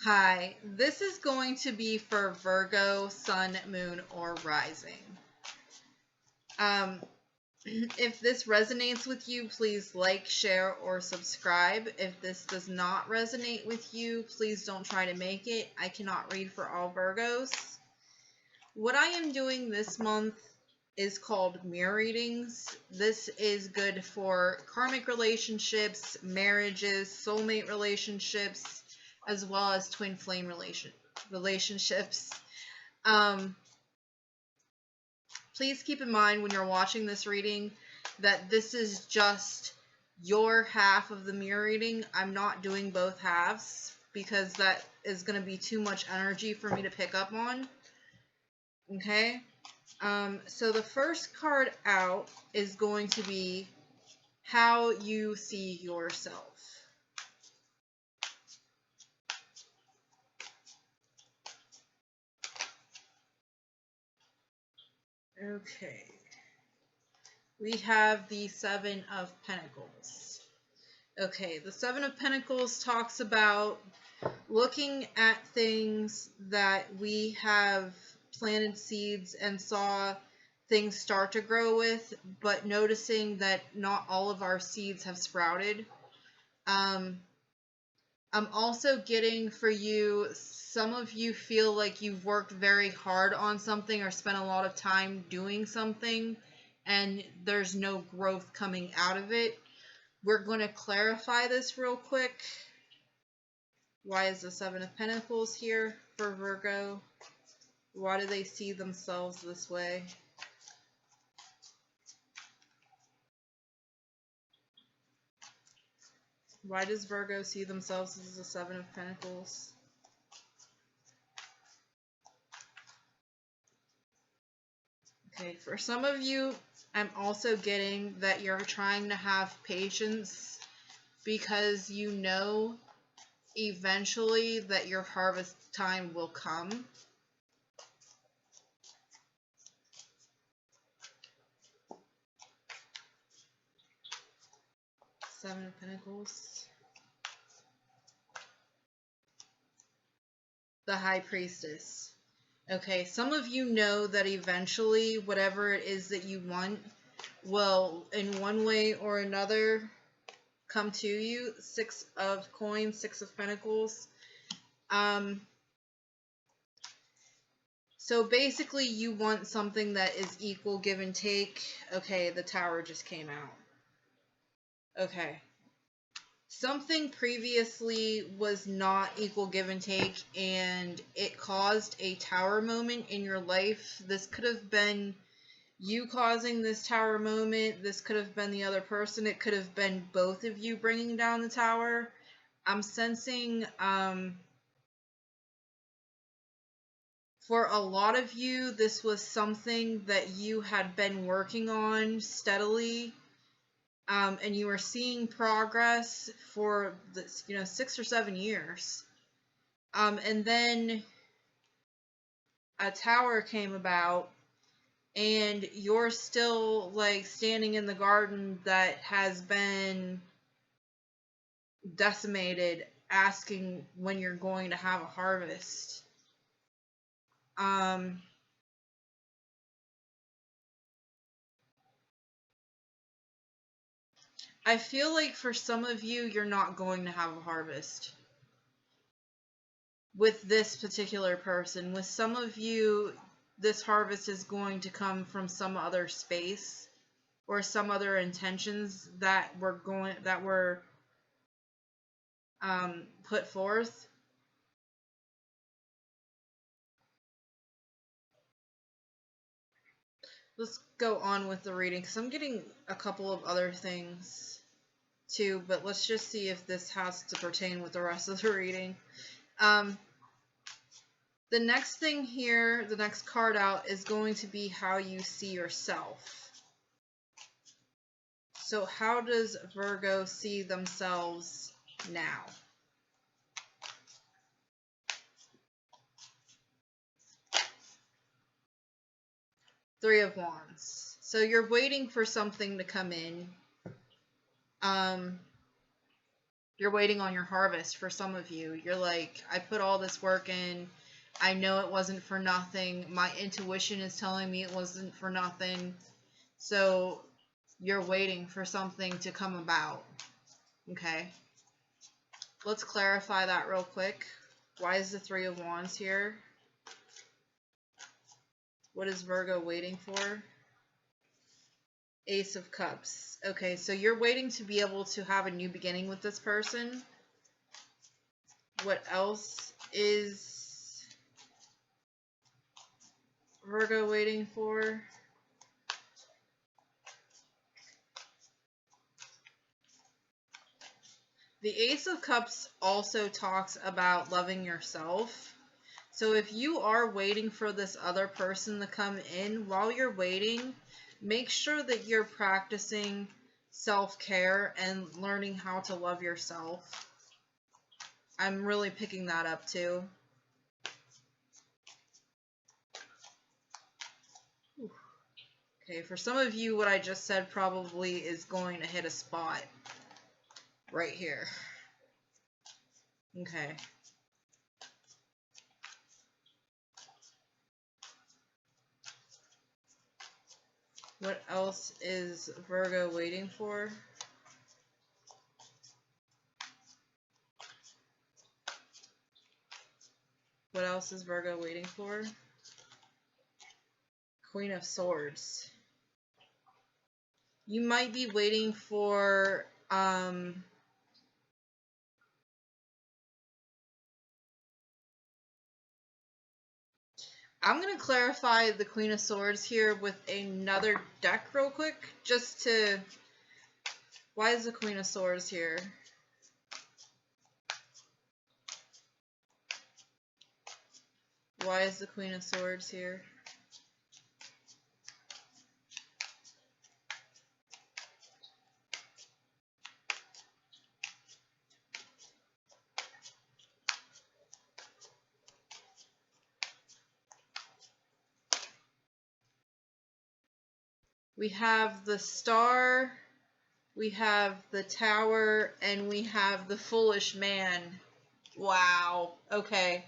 Hi, this is going to be for Virgo, Sun, Moon, or Rising. If this resonates with you, please like, share, or subscribe. If this does not resonate with you, please don't try to make it. I cannot read for all Virgos. What I am doing this month is called mirror readings. This is good for karmic relationships, marriages, soulmate relationships, as well as twin flame relationships. Please keep in mind when you're watching this reading that this is just your half of the mirror reading. I'm not doing both halves because that is going to be too much energy for me to pick up on. Okay? So the first card out is going to be how you see yourself. Okay. We have the Seven of Pentacles. Okay, the Seven of Pentacles talks about looking at things that we have planted seeds and saw things start to grow with, but noticing that not all of our seeds have sprouted. I'm also getting for you, some of you feel like you've worked very hard on something or spent a lot of time doing something and there's no growth coming out of it. We're going to clarify this real quick. Why is the Seven of Pentacles here for Virgo? Why do they see themselves this way? Why does Virgo see themselves as the Seven of Pentacles? Okay, for some of you, I'm also getting that you're trying to have patience because you know eventually that your harvest time will come. Seven of Pentacles. The High Priestess. Okay, some of you know that eventually whatever it is that you want will, in one way or another, come to you. Six of Coins, Six of Pentacles. So basically you want something that is equal give and take. Okay, the Tower just came out. Okay. Something previously was not equal give and take, and it caused a tower moment in your life. This could have been you causing this tower moment. This could have been the other person. It could have been both of you bringing down the tower. I'm sensing, for a lot of you, this was something that you had been working on steadily. And you were seeing progress for this, 6 or 7 years. And then a tower came about, and you're still like standing in the garden that has been decimated, asking when you're going to have a harvest. I feel like for some of you, you're not going to have a harvest with this particular person. With some of you, this harvest is going to come from some other space or some other intentions that were put forth. Let's go on with the reading because I'm getting a couple of other things too, but let's just see if this has to pertain with the rest of the reading. The next thing here, the next card out, is going to be how you see yourself. So how does Virgo see themselves now? Three of Wands. So you're waiting for something to come in. You're waiting on your harvest for some of you. You're like, I put all this work in. I know it wasn't for nothing. My intuition is telling me it wasn't for nothing. So you're waiting for something to come about. Okay. Let's clarify that real quick. Why is the Three of Wands here? What is Virgo waiting for? Ace of Cups. Okay, so you're waiting to be able to have a new beginning with this person. What else is Virgo waiting for? The Ace of Cups also talks about loving yourself. So if you are waiting for this other person to come in, while you're waiting, make sure that you're practicing self-care and learning how to love yourself. I'm really picking that up too. Okay, for some of you, what I just said probably is going to hit a spot right here. Okay. What else is Virgo waiting for? What else is Virgo waiting for? Queen of Swords. You might be waiting for I'm going to clarify the Queen of Swords here with another deck real quick, just to... Why is the Queen of Swords here? Why is the Queen of Swords here? We have the Star, we have the Tower, and we have the Foolish Man. Wow. Okay.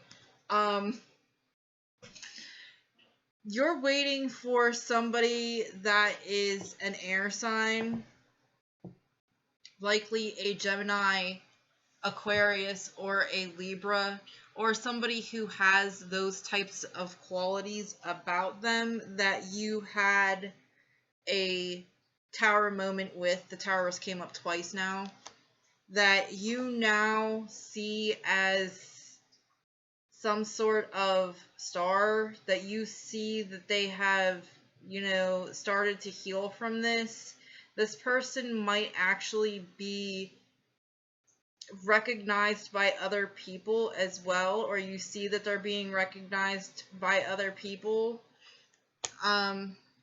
You're waiting for somebody that is an air sign, likely a Gemini, Aquarius, or a Libra, or somebody who has those types of qualities about them that you had a tower moment with. The towers came up twice now, that you now see as some sort of star, that you see that they have, you know, started to heal from this. This person might actually be recognized by other people as well, or you see that they're being recognized by other people.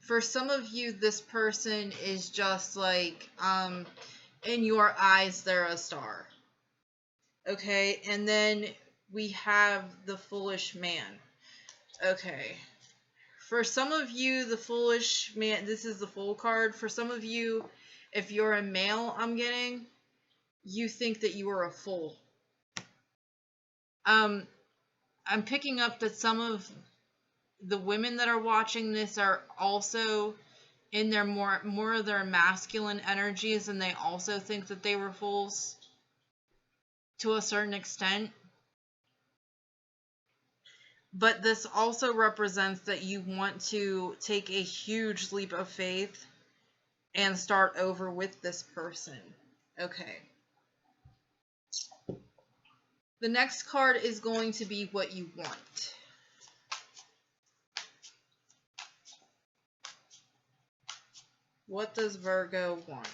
For some of you, this person is just like, in your eyes, they're a star. Okay, and then we have the Foolish Man. Okay. For some of you, the Foolish Man, this is the Fool card. For some of you, if you're a male, I'm getting, you think that you are a fool. I'm picking up that some of the women that are watching this are also in their more of their masculine energies, and they also think that they were fools to a certain extent. But this also represents that you want to take a huge leap of faith and start over with this person. Okay. The next card is going to be what you want. What does Virgo want?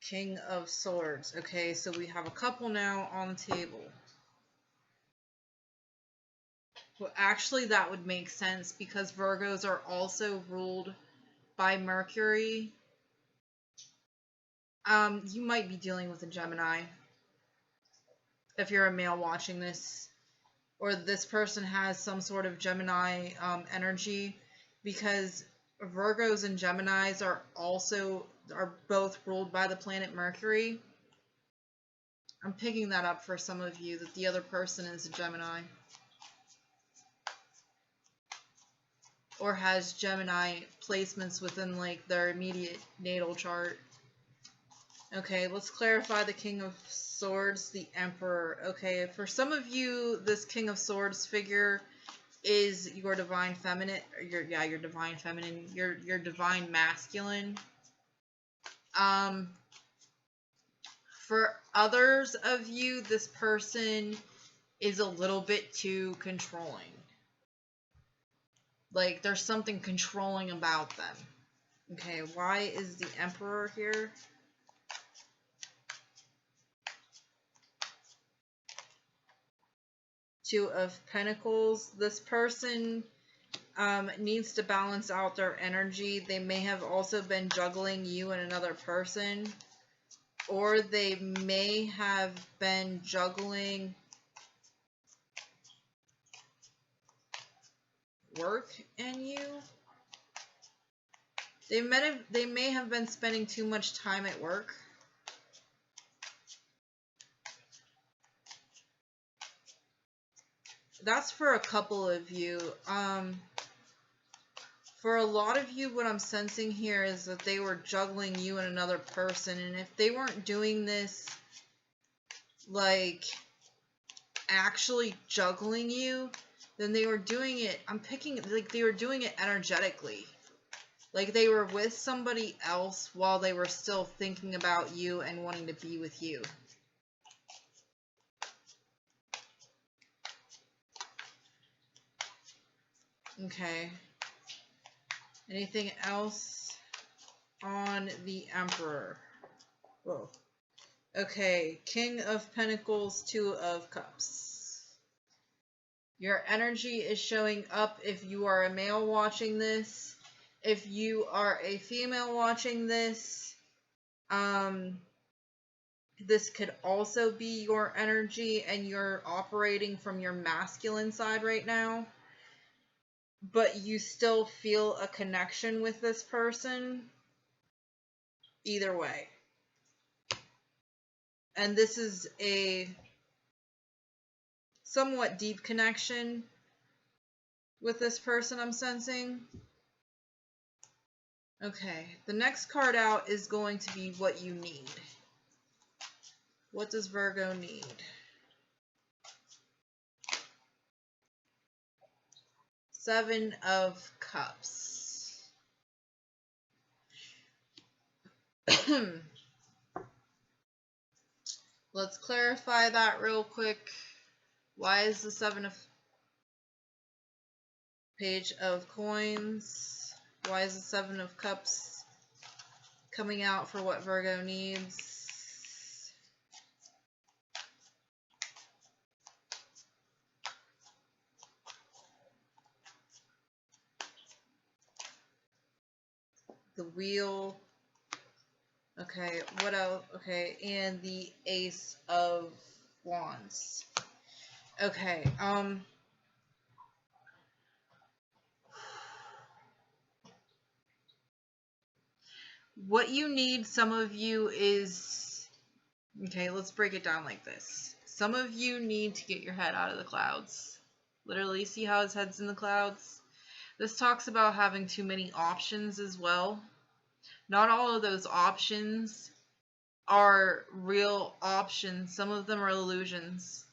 King of Swords. Okay, so we have a couple now on the table. Well, actually, that would make sense because Virgos are also ruled by Mercury. You might be dealing with a Gemini if you're a male watching this, or this person has some sort of Gemini energy, because Virgos and Geminis are both ruled by the planet Mercury. I'm picking that up for some of you, that the other person is a Gemini or has Gemini placements within like their immediate natal chart. Okay, let's clarify the King of Swords, the Emperor. Okay, for some of you, this King of Swords figure is your divine feminine, or your divine feminine, your divine masculine. For others of you, this person is a little bit too controlling. Like, there's something controlling about them. Okay, why is the Emperor here? Two of Pentacles. This person needs to balance out their energy. They may have also been juggling you and another person, or they may have been juggling work and you. They may have been spending too much time at work. That's for a couple of you. For a lot of you, what I'm sensing here is that they were juggling you and another person, and if they weren't doing this, like, actually juggling you, then they were doing it, I'm picking, like, they were doing it energetically. Like, they were with somebody else while they were still thinking about you and wanting to be with you. Okay. Anything else on the Emperor? Whoa. Okay, King of Pentacles, Two of Cups. Your energy is showing up if you are a male watching this. If you are a female watching this, this could also be your energy and you're operating from your masculine side right now, but you still feel a connection with this person either way. And this is a somewhat deep connection with this person, I'm sensing. Okay, the next card out is going to be what you need. What does Virgo need? Seven of Cups. Let's clarify that real quick. Why is the Page of Coins? Why is the Seven of Cups coming out for what Virgo needs? The Wheel. Okay, what else? Okay, and the Ace of Wands. Okay, what you need, some of you, is... Okay, let's break it down like this. Some of you need to get your head out of the clouds. Literally, see how his head's in the clouds? This talks about having too many options as well. Not all of those options are real options. Some of them are illusions.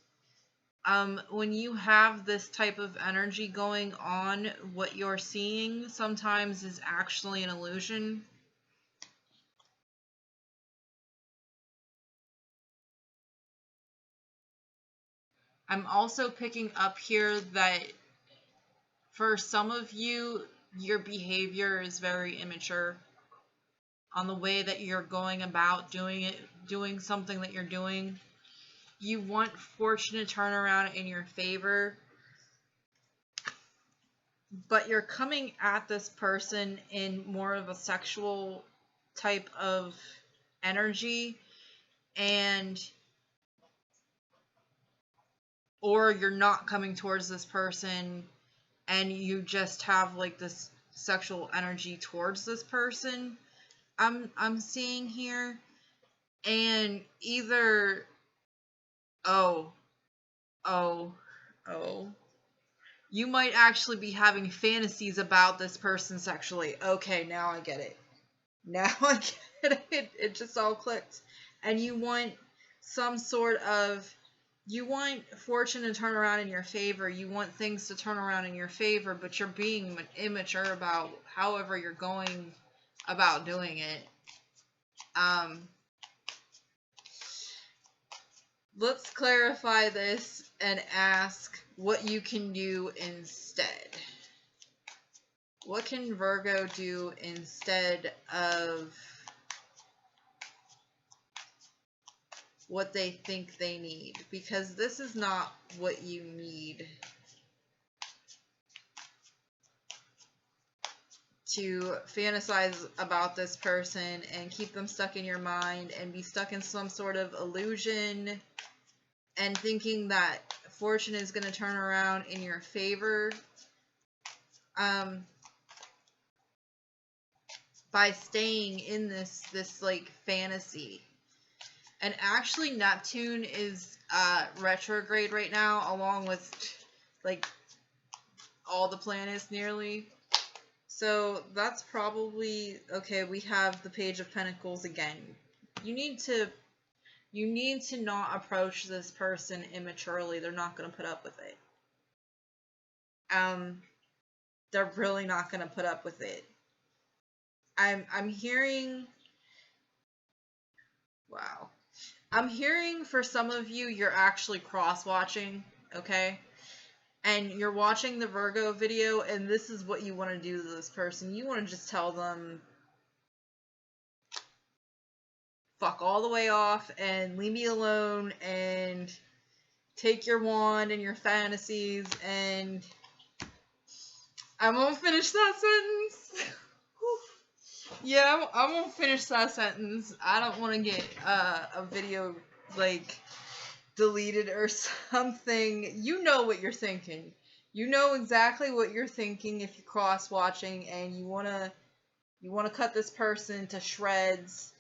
When you have this type of energy going on, what you're seeing sometimes is actually an illusion. I'm also picking up here that for some of you, your behavior is very immature on the way that you're going about doing something that you're doing. You want fortune to turn around in your favor, but you're coming at this person in more of a sexual type of energy, or you're not coming towards this person and you just have like this sexual energy towards this person. I'm seeing here. And either oh, oh, oh, you might actually be having fantasies about this person sexually. Okay, now I get it. Now I get it. It just all clicked. And you want some sort of, you want fortune to turn around in your favor. You want things to turn around in your favor, but you're being immature about however you're going about doing it. Let's clarify this and ask what you can do instead. What can Virgo do instead of what they think they need? Because this is not what you need to fantasize about this person and keep them stuck in your mind and be stuck in some sort of illusion and thinking that fortune is going to turn around in your favor. By staying in this like fantasy. And actually Neptune is retrograde right now, along with like all the planets nearly. So that's probably okay. We have the Page of Pentacles again. You need to not approach this person immaturely. They're not going to put up with it. They're really not going to put up with it. I'm hearing, wow. I'm hearing for some of you, you're actually cross-watching, okay? And you're watching the Virgo video, and this is what you want to do to this person. You want to just tell them, fuck all the way off, and leave me alone, and take your wand and your fantasies, and I won't finish that sentence. Yeah, I won't finish that sentence. I don't want to get a video, like, deleted or something. You know what you're thinking. You know exactly what you're thinking if you're cross-watching and you want to cut this person to shreds,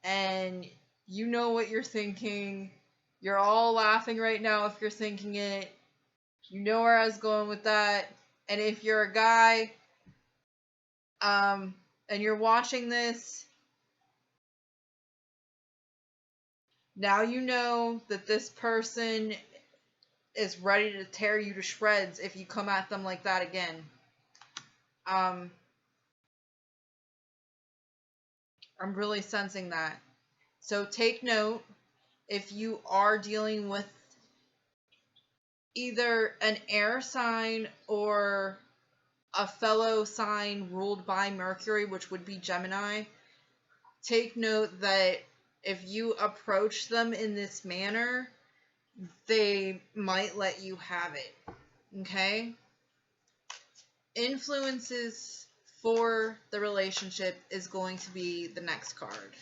and you know what you're thinking. You're all laughing right now if you're thinking it. You know where I was going with that. And if you're a guy, and you're watching this, now you know that this person is ready to tear you to shreds if you come at them like that again. I'm really sensing that. So take note, if you are dealing with either an air sign or a fellow sign ruled by Mercury, which would be Gemini, take note that if you approach them in this manner, they might let you have it. Okay? Influences for the relationship is going to be the next card.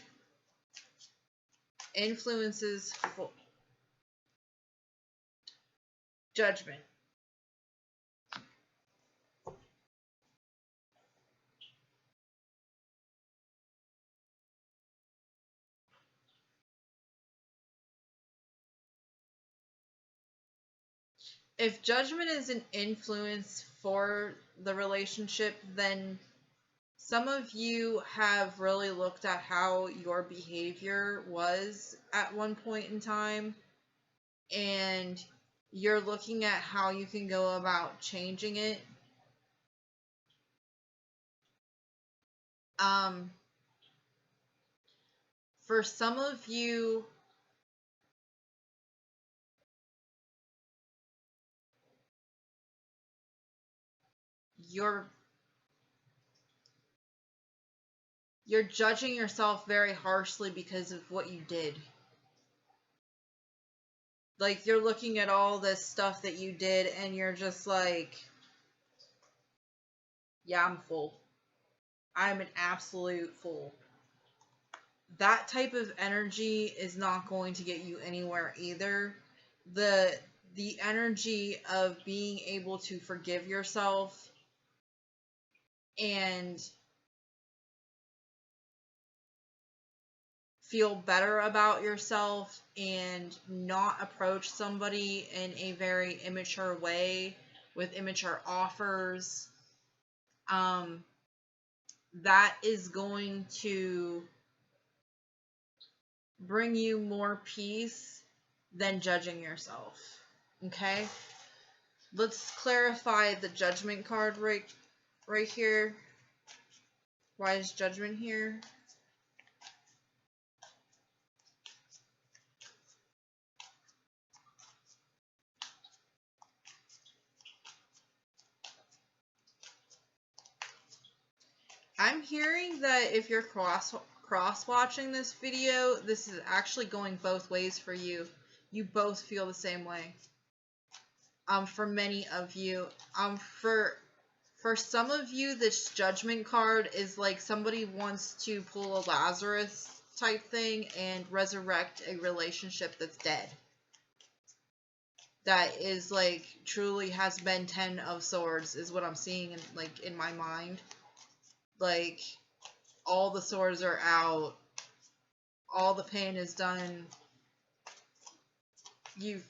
Influences for Judgment. If Judgment is an influence for the relationship, then some of you have really looked at how your behavior was at one point in time, and you're looking at how you can go about changing it. For some of you, you're judging yourself very harshly because of what you did. Like, you're looking at all this stuff that you did and you're just like, yeah, I'm full. I'm an absolute fool. that type of energy is not going to get you anywhere either. The energy of being able to forgive yourself and feel better about yourself and not approach somebody in a very immature way with immature offers, that is going to bring you more peace than judging yourself. Okay? Let's clarify the judgment card right here. Why is judgment here? I'm hearing that if you're cross watching this video, this is actually going both ways for you. You both feel the same way. For many of you, for some of you, this judgment card is like somebody wants to pull a Lazarus type thing and resurrect a relationship that's dead. That is like truly has been 10 of swords is what I'm seeing in my mind. Like all the swords are out. All the pain is done. You've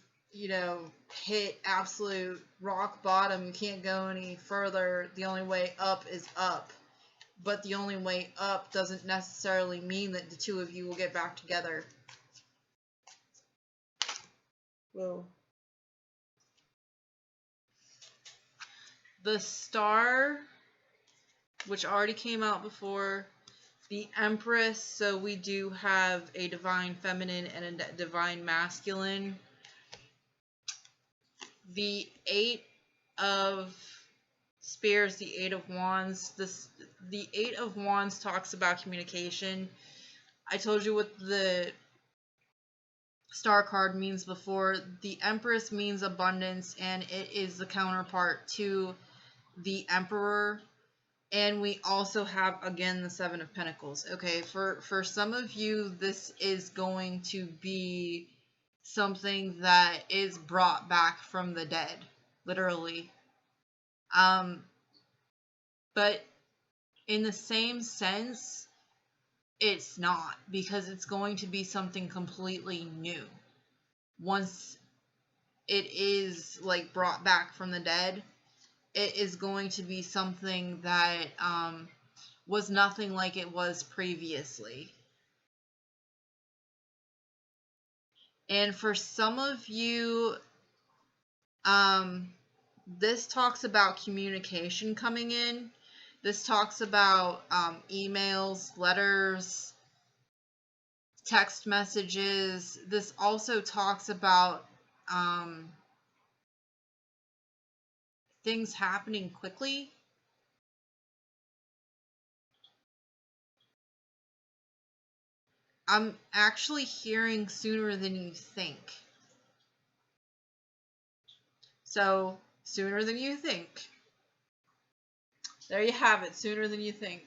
hit absolute rock bottom. You can't go any further. The only way up is up. But the only way up doesn't necessarily mean that the two of you will get back together. Whoa. The Star, which already came out before. The Empress, so we do have a divine feminine and a divine masculine. The Eight of Spears, the Eight of Wands. The Eight of Wands talks about communication. I told you what the Star card means before. The Empress means abundance, and it is the counterpart to the Emperor. And we also have, again, the Seven of Pentacles. Okay, for some of you, this is going to be something that is brought back from the dead, literally. But in the same sense, it's not, because it's going to be something completely new. Once it is, like, brought back from the dead, it is going to be something that was nothing like it was previously. And for some of you, this talks about communication coming in. This talks about emails, letters, text messages. This also talks about things happening quickly. I'm actually hearing sooner than you think. So, sooner than you think. There you have it, sooner than you think.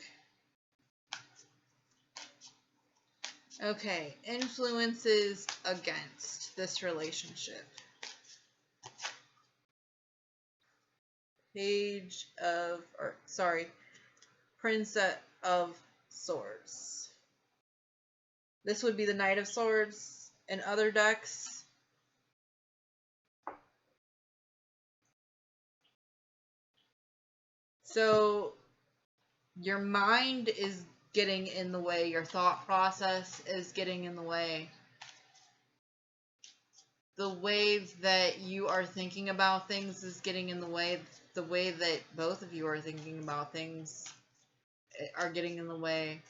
Okay, influences against this relationship. Princess of Swords. This would be the Knight of Swords in other decks. So your mind is getting in the way. Your thought process is getting in the way. The way that you are thinking about things is getting in the way. The way that both of you are thinking about things are getting in the way.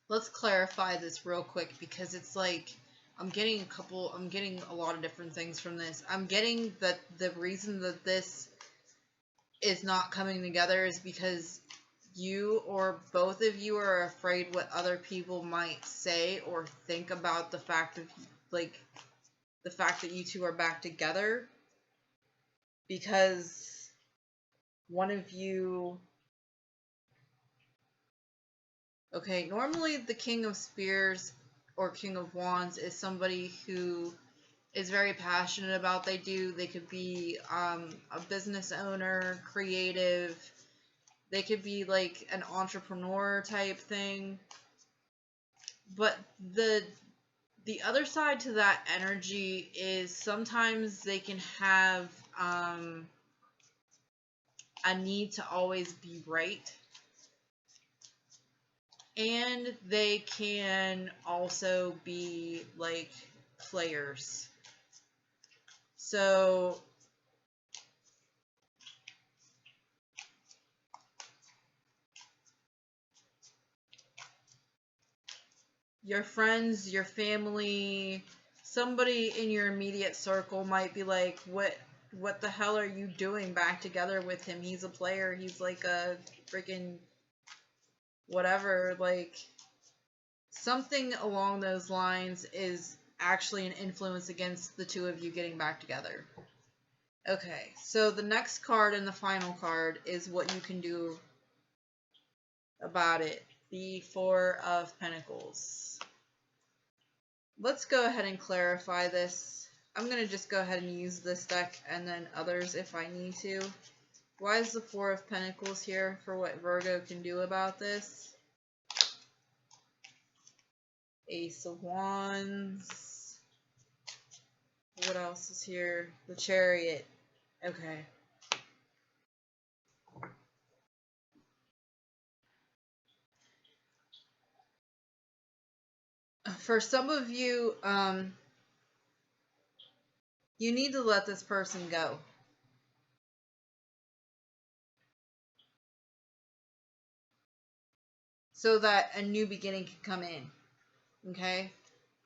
Let's clarify this real quick, because it's like I'm getting a lot of different things from this. I'm getting that the reason that this is not coming together is because you or both of you are afraid what other people might say or think about the fact that you two are back together, because one of you Okay, normally the King of Spears or King of Wands is somebody who is very passionate about they do. They could be a business owner, creative. They could be like an entrepreneur type thing. But the other side to that energy is sometimes they can have a need to always be right. And they can also be like players. So your friends, your family, somebody in your immediate circle might be like, what the hell are you doing back together with him? He's a player. He's like a freaking whatever. Like, something along those lines is actually an influence against the two of you getting back together. Okay, so the next card and the final card is what you can do about it. The Four of Pentacles. Let's go ahead and clarify this. I'm going to just go ahead and use this deck and then others if I need to. Why is the Four of Pentacles here for what Virgo can do about this? Ace of Wands. What else is here? The Chariot. Okay. For some of you, you need to let this person go. So that a new beginning can come in. Okay?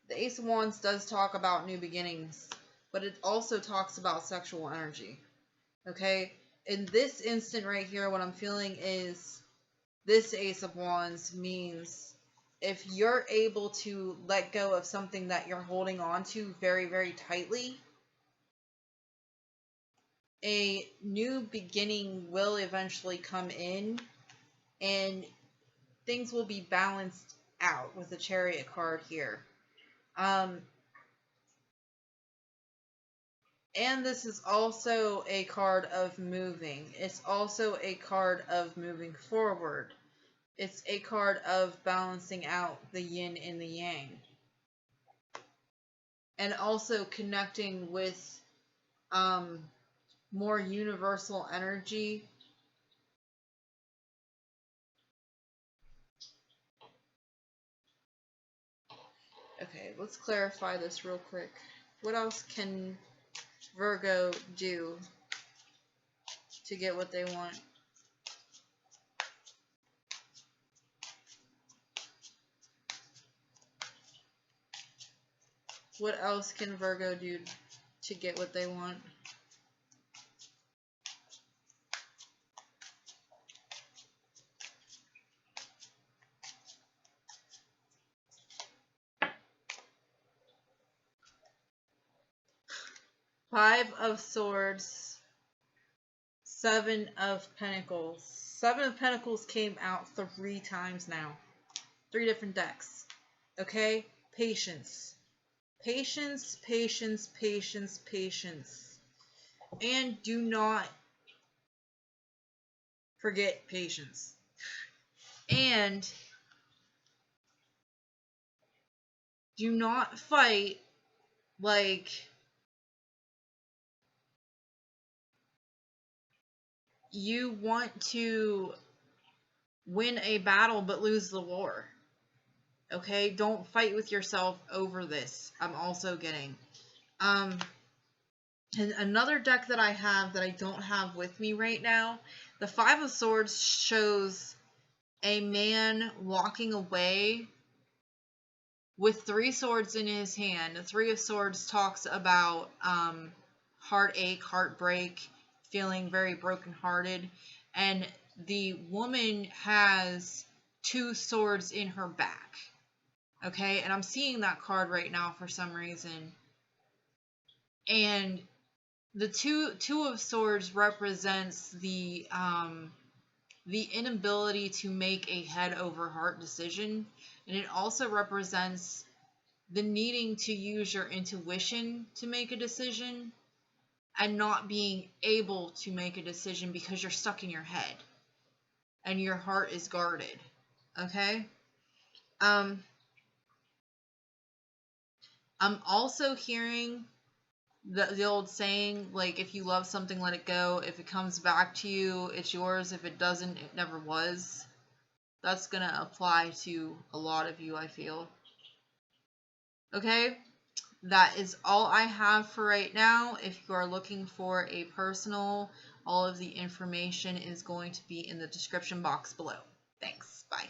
The Ace of Wands does talk about new beginnings, but it also talks about sexual energy. Okay? In this instant right here, what I'm feeling is this Ace of Wands means if you're able to let go of something that you're holding on to very, very tightly, a new beginning will eventually come in and things will be balanced out with the Chariot card here. And this is also a card of moving. It's also a card of moving forward. It's a card of balancing out the yin and the yang. And also connecting with more universal energy. Okay, let's clarify this real quick. What else can Virgo do to get what they want? What else can Virgo do to get what they want? Five of Swords, Seven of Pentacles. Seven of Pentacles came out 3 times now. 3 different decks. Okay? Patience. Patience, patience, patience, patience. And do not forget patience. And do not fight like you want to win a battle but lose the war. Okay? Don't fight with yourself over this. I'm also getting. And another deck that I have that I don't have with me right now, the Five of Swords shows a man walking away with 3 swords in his hand. The Three of Swords talks about heartache, heartbreak, feeling very brokenhearted. And the woman has 2 swords in her back. Okay, and I'm seeing that card right now for some reason. And the two of Swords represents the the inability to make a head over heart decision. And it also represents the needing to use your intuition to make a decision and not being able to make a decision because you're stuck in your head and your heart is guarded. Okay? I'm also hearing the old saying, like, if you love something, let it go. If it comes back to you, it's yours. If it doesn't, it never was. That's going to apply to a lot of you, I feel. Okay? That is all I have for right now. If you are looking for a personal, all of the information is going to be in the description box below. Thanks. Bye.